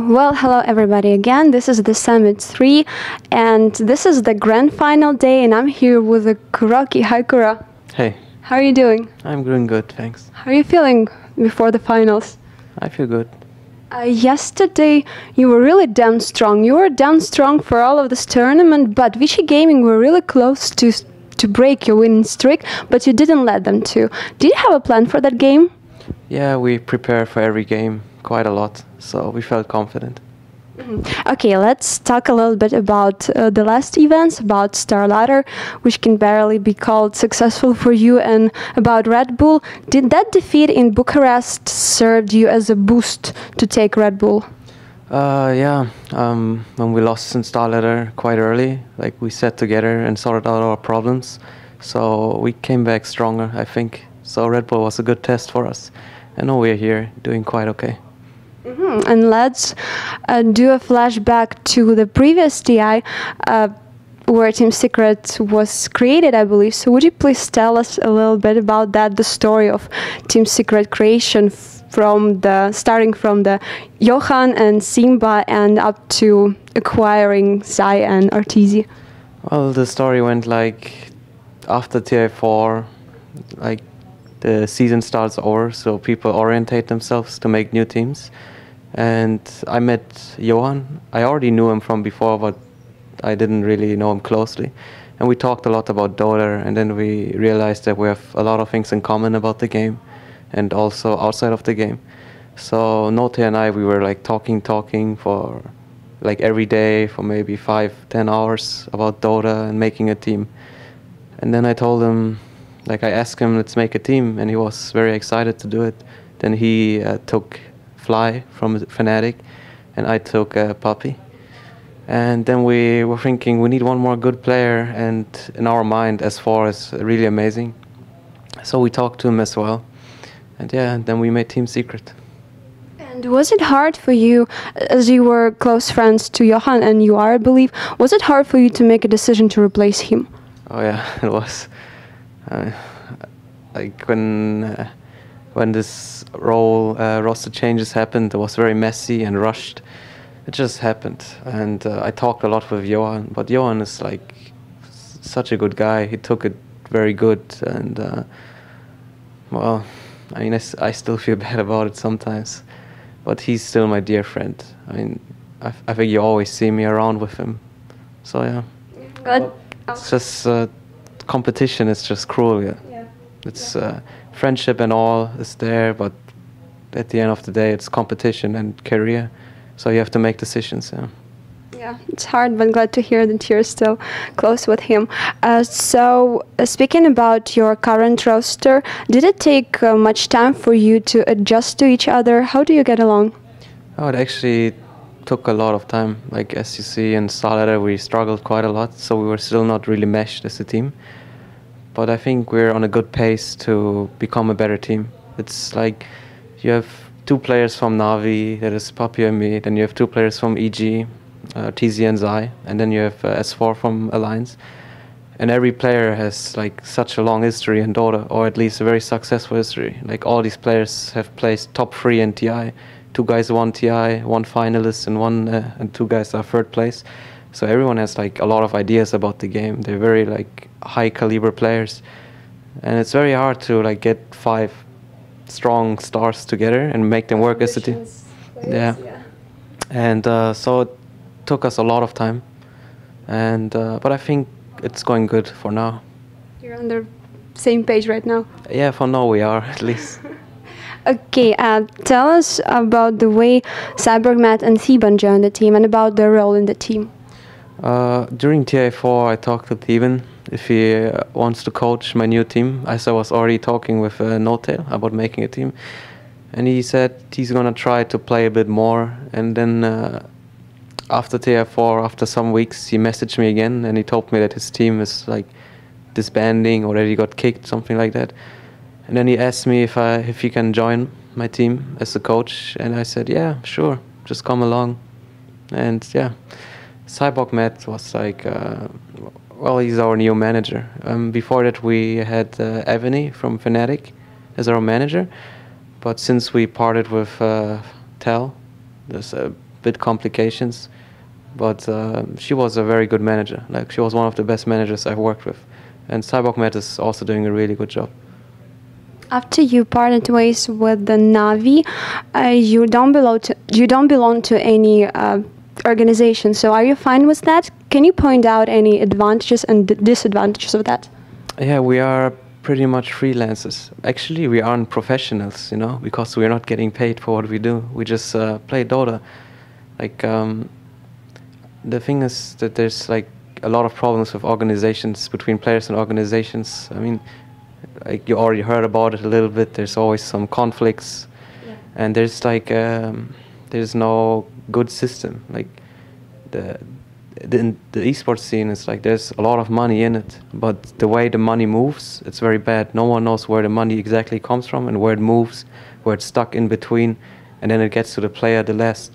Well, hello everybody again. This is the Summit 3, and this is the grand final day, and I'm here with the KuroKy. Hi, Kuro. Hey. How are you doing? I'm doing good, thanks. How are you feeling before the finals? I feel good. Yesterday, you were really damn strong. You were damn strong for all of this tournament, but Vichy Gaming were really close to break your winning streak, but you didn't let them to. Did you have a plan for that game? Yeah, we prepare for every game quite a lot, so we felt confident. Okay, let's talk a little bit about the last events, about Star Ladder, which can barely be called successful for you, and about Red Bull. Did that defeat in Bucharest serve you as a boost to take Red Bull? Yeah, when we lost in Star Ladder quite early, like we sat together and sorted out our problems, so we came back stronger, I think. So Red Bull was a good test for us, and now we're here doing quite okay. And let's do a flashback to the previous TI where Team Secret was created, I believe. So would you please tell us a little bit about that, the story of Team Secret creation starting from the Johan and Simba and up to acquiring Zai and Arteezy? Well, the story went like after TI4, like the season starts over, so people orientate themselves to make new teams. And I met Johan. I already knew him from before, but I didn't really know him closely. And we talked a lot about Dota, and then we realized that we have a lot of things in common about the game and also outside of the game. So Note and I, we were like talking for like every day for maybe 5-10 hours about Dota and making a team. And then I told him, like I asked him, let's make a team, and he was very excited to do it. Then he took Fly from Fnatic, and I took Puppy. And then we were thinking we need one more good player, and in our mind S4 is really amazing. So we talked to him as well. And yeah, then we made Team Secret. And was it hard for you, as you were close friends to Johan, and you are, I believe, was it hard for you to make a decision to replace him? Oh yeah, it was. Like when this roster changes happened, it was very messy and rushed. It just happened, and I talked a lot with Johan, but Johan is like such a good guy. He took it very good, and well, I mean, I still feel bad about it sometimes, but he's still my dear friend. I mean, I think you always see me around with him, so yeah. Good. It's just competition is just cruel, yeah. It's friendship and all is there, but at the end of the day, it's competition and career. So you have to make decisions, yeah. Yeah, it's hard, but glad to hear that you're still close with him. Speaking about your current roster, did it take much time for you to adjust to each other? How do you get along? Oh, it actually took a lot of time. Like, as you see in Star Ladder, we struggled quite a lot, so we were still not really meshed as a team. But I think we're on a good pace to become a better team. It's like you have 2 players from Navi, that is Puppy and me, then you have 2 players from EG, TZ and Zai, and then you have S4 from Alliance. And every player has like such a long history in Dota, or at least a very successful history. Like all these players have placed top 3 in TI. 2 guys won TI, 1 finalist, and 2 guys are 3rd place. So everyone has like a lot of ideas about the game. They're very like high caliber players, and it's very hard to like get 5 strong stars together and make them work as a team. Yeah. And so it took us a lot of time, and but I think it's going good for now. You're on the same page right now. Yeah, for now we are at least. Okay, tell us about the way Cybermat and Theban joined the team and about their role in the team. During TI4, I talked to Theban if he wants to coach my new team, as I was already talking with No-Tail about making a team. And he said he's going to try to play a bit more. And then after TI4, after some weeks, he messaged me again and he told me that his team is like disbanding or that he got kicked, something like that. And then he asked me if he can join my team as a coach. And I said, yeah, sure, just come along. And yeah. Cyborg Matt was like, well, he's our new manager. Before that, we had Evany from Fnatic as our manager. But since we parted with Tel, this bit complications, but she was a very good manager. Like, she was one of the best managers I've worked with, and Cyborg is also doing a really good job. After you parted ways with the Navi, you don't belong to any organization. So are you fine with that? Can you point out any advantages and disadvantages of that? Yeah, we are pretty much freelancers. Actually, we aren't professionals, you know, because we're not getting paid for what we do. We just play Dota. Like, the thing is that there's like a lot of problems with organizations, between players and organizations. I mean, like, you already heard about it a little bit. There's always some conflicts, yeah. And there's like there's no good system. Like, the esports scene is like, there's a lot of money in it, but the way the money moves, it's very bad. No one knows where the money exactly comes from and where it moves, where it's stuck in between, and then it gets to the player the last.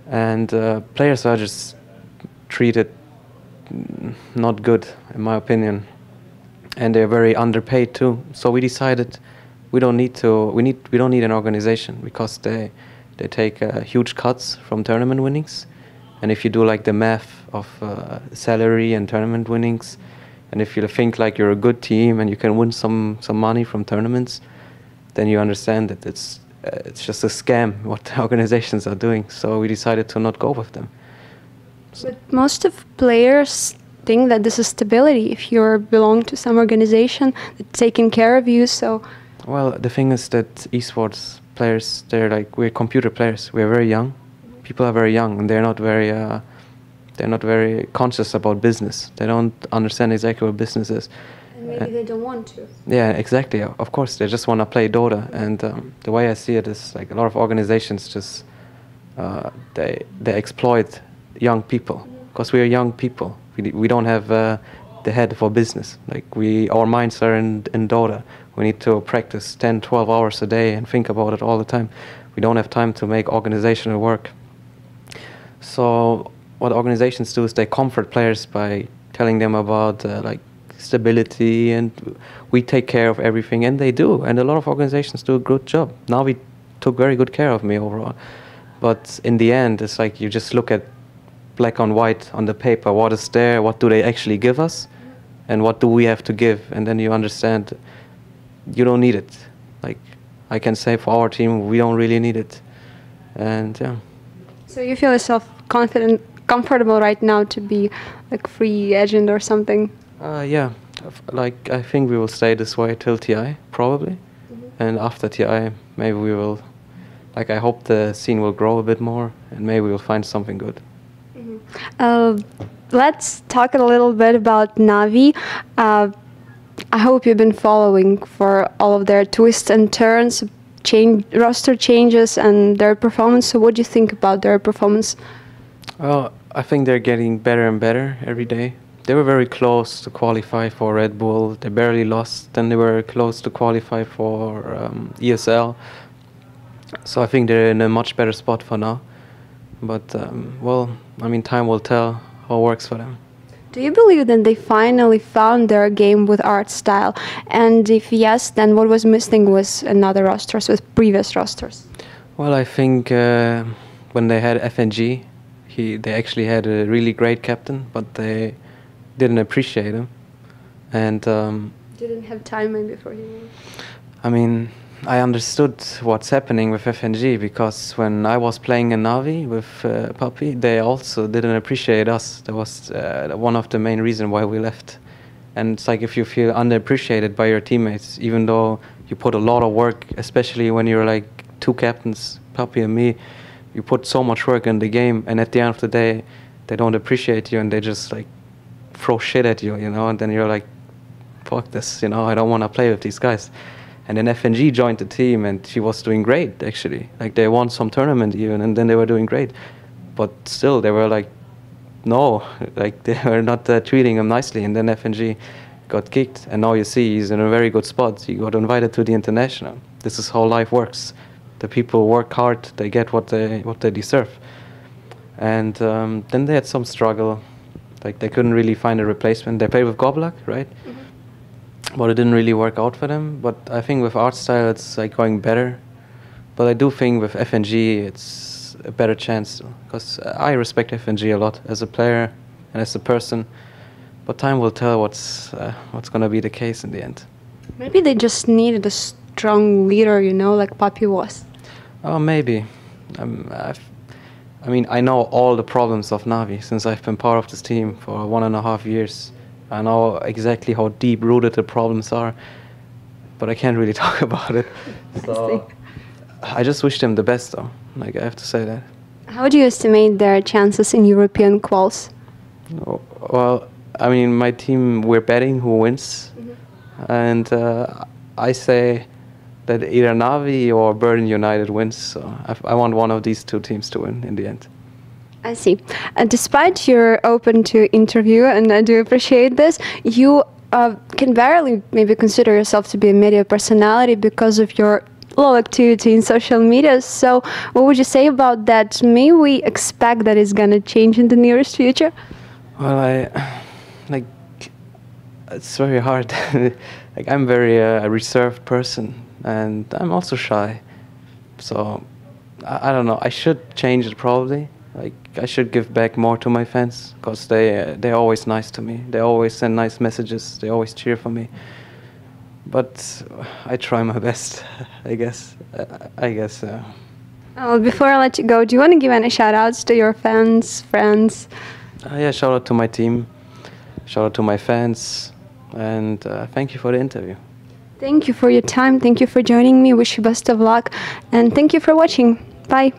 And players are just treated not good, in my opinion, and they're very underpaid too. So we decided we don't need an organization, because they take huge cuts from tournament winnings. And if you do like the math of salary and tournament winnings, and if you think like you're a good team and you can win some money from tournaments, then you understand that it's just a scam what the organizations are doing. So we decided to not go with them. So. But most of players think that this is stability. If you belong to some organization that's taking care of you, so. Well, the thing is that esports players, we're computer players. We're very young. People are very young, and they're not very conscious about business. They don't understand exactly what business is. And maybe they don't want to. Yeah, exactly. Of course, they just want to play Dota. And the way I see it is, like, a lot of organizations just they exploit young people, because we are young people. We don't have the head for business. Like, our minds are in Dota. We need to practice 10, 12 hours a day and think about it all the time. We don't have time to make organizational work. So what organizations do is they comfort players by telling them about like stability, and we take care of everything, and they do. And a lot of organizations do a good job. Navi took very good care of me overall. But in the end, it's like you just look at black on white on the paper, what is there, what do they actually give us, and what do we have to give, and then you understand you don't need it. Like, I can say for our team, we don't really need it. And yeah. So you feel yourself comfortable right now to be like free agent or something? Yeah, like, I think we will stay this way till TI, probably. And after TI, maybe we will, like, I hope the scene will grow a bit more, and maybe we'll find something good. Let's talk a little bit about Navi. I hope you've been following for all of their twists and turns, roster changes, and their performance. So what do you think about their performance? Well, I think they're getting better and better every day. They were very close to qualify for Red Bull. They barely lost. Then they were close to qualify for ESL. So I think they're in a much better spot for now. But, well, I mean, time will tell how it works for them. Do you believe that they finally found their game with art style? And if yes, then what was missing with another rosters, with previous rosters? Well, I think when they had FNG, they actually had a really great captain, but they didn't appreciate him. And didn't have time maybe for him. I mean, I understood what's happening with FNG, because when I was playing in Navi with Puppy, they also didn't appreciate us. That was one of the main reasons why we left. And it's like, if you feel underappreciated by your teammates, even though you put a lot of work, especially when you're like two captains, Puppy and me, you put so much work in the game, and at the end of the day, they don't appreciate you, and they just like throw shit at you, you know, and then you're like, fuck this, you know, I don't want to play with these guys. And then FNG joined the team, and she was doing great, actually. Like, they won some tournament even, and then they were doing great. But still, they were like, no, like, they were not treating him nicely. And then FNG got kicked, and now you see he's in a very good spot. He got invited to the international. This is how life works. The people work hard, they get what they deserve. And then they had some struggle. Like, they couldn't really find a replacement. They played with Goblak, right? But it didn't really work out for them. But I think with art style, it's like going better. But I do think with FNG, it's a better chance. Because I respect FNG a lot as a player and as a person, but time will tell what's going to be the case in the end. Maybe they just needed a strong leader, you know, like Papi was. Oh, maybe. I mean, I know all the problems of Navi since I've been part of this team for 1.5 years. I know exactly how deep-rooted the problems are, but I can't really talk about it. So I just wish them the best, though. Like, I have to say that. How do you estimate their chances in European quals? Oh, well, I mean, my team, we're betting who wins. And I say that either Navi or Berlin United wins. So I want one of these two teams to win in the end. I see. Despite you're open to interview, and I do appreciate this, you can barely maybe consider yourself to be a media personality because of your low activity in social media. So what would you say about that? May we expect that it's going to change in the nearest future? Well, it's very hard. Like, I'm very a reserved person, and I'm also shy. So I don't know. I should change it probably. Like, I should give back more to my fans because they're always nice to me. They always send nice messages. They always cheer for me. But I try my best, I guess. Before I let you go, do you want to give any shout-outs to your fans, friends? Yeah, shout out to my team. Shout out to my fans. And thank you for the interview. Thank you for your time. Thank you for joining me. Wish you best of luck. And thank you for watching. Bye.